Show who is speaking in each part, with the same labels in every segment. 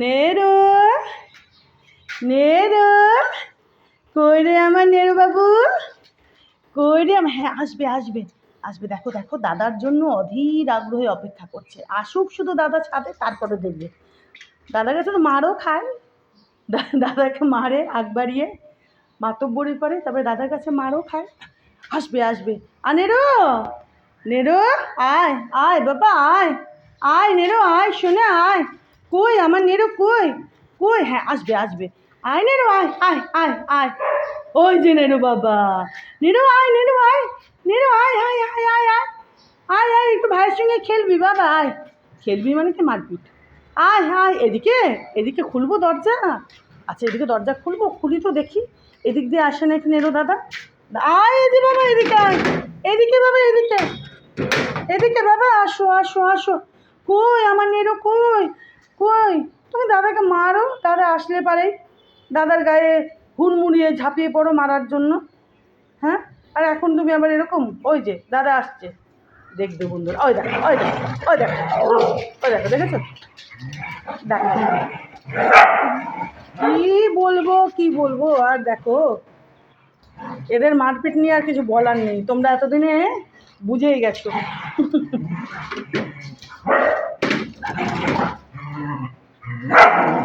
Speaker 1: নেরু নেরু, কই রে আমার নেরু বাবু, কই রে? হ্যাঁ, আসবে আসবে আসবে। দেখো দেখো, দাদার জন্য অধীর আগ্রহে অপেক্ষা করছে। আসুক শুধু দাদা ছাদে, তারপরে দেখবে। দাদার কাছে তো মারও খায়, দাদাকে মারে আগ বাড়িয়ে, মাতব্বরি করে, তারপরে দাদার কাছে মারও খায়। আসবে আসবে। নেরু, নেরু, আয় আয় বাবা, আয় আয় নেরু, আয় শোনা, আয়। কই আমার নেরু, কই কই? হ্যাঁ, আসবে আসবে। আয় নেরু, আয় আয় আয় আয়। ওই যে নেরু বাবা, নেরু আয়, নেরু আয়, নেরু আয় আয় আয় আয় আয় আয় আয়, একটু ভাইয়ের সঙ্গে খেলবি বাবা, আয়। খেলবি মানে কি মারপিট? আয় আয়, এদিকে এদিকে খুলবো দরজা। আচ্ছা, এদিকে দরজা খুলবো, খুলি তো দেখি। এদিক দিয়ে আসে নাকি নেরু দাদা? আয় এদিকে বাবা, এদিকে আয়, এদিকে বাবা, এদিকে এদিকে বাবা, আসো আসো আসো। কই আমার নেরু, কই কই? তুমি দাদাকে মারো, দাদা আসলে পারেই দাদার গায়ে হুড়মুড়িয়ে ঝাঁপিয়ে পড়ো মারার জন্য। হ্যাঁ, আর এখন তুমি আবার এরকম। ওই যে দাদা আসছে, দেখবে বন্ধুরা। ওই দেখো, ওই দেখো, ওই দেখো, ওই দেখো, দেখেছো? দেখো, কি বলবো আর। দেখো, এদের মারপিট নিয়ে আর কিছু বলার নেই, তোমরা এতদিনে বুঝেই গেছো।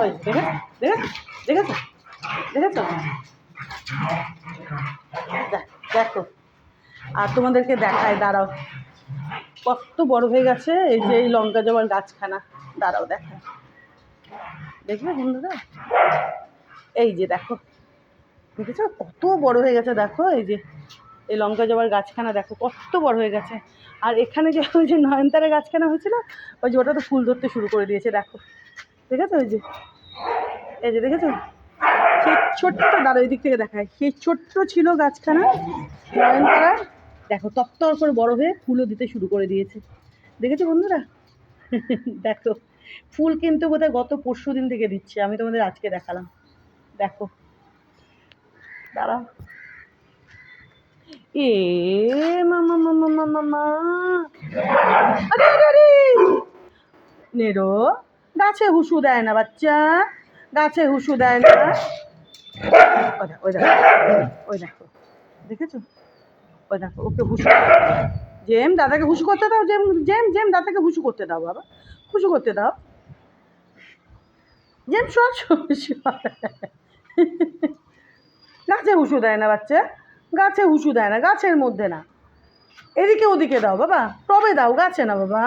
Speaker 1: ওই দেখেছো, দেখেছো, দেখেছো, দেখেছো? দেখো, আর তোমাদেরকে দেখায়, দাঁড়াও, কত বড় হয়ে গেছে এই যে এই লঙ্কা জবার গাছখানা। দাঁড়াও দেখায়, দেখবে বন্ধুরা? এই যে দেখো, দেখেছো কত বড় হয়ে গেছে? দেখো এই যে এই লঙ্কা জবার গাছখানা, দেখো কত বড় হয়ে গেছে। আর এখানে যে ওই যে নয়নতারা গাছখানা হয়েছিল, ওই যে ওটা তো ফুল ধরতে শুরু করে দিয়েছে। দেখো, দেখেছো? ওই যে, এই যে দেখেছো, সেই ছোট্ট, দাঁড়ো এই দিক থেকে দেখায়, সেই ছোট্ট ছিল গাছখানা নয়নতারা, দেখো তত্তর করে বড় হয়ে ফুলও দিতে শুরু করে দিয়েছে। দেখেছো বন্ধুরা? দেখো, ফুল কিন্তু বোধহয় গত পরশু দিন থেকে দিচ্ছে, আমি তোমাদের আজকে দেখালাম। দেখো, দাঁড়াও। এ মামা মামা মামা মা, আরে আরে আরে, নেরো, গাছে হুসু দেয় না বাচ্চা, গাছে হুসু দেয় না। ওই দেখো, ওই দেখো, দেখেছো? ওই দেখো, ওকে হুসু, জেম দাদাকে হুসু করতে দাও, জেম জেম জেম দাদাকে হুসু করতে দাও বাবা, হুসু করতে দাও। জেম সর, গাছে হুসু দেয় না বাচ্চা, গাছে হুসু দেয় না, গাছের মধ্যে না, এদিকে ওদিকে দাও বাবা, টবে দাও, গাছে না বাবা।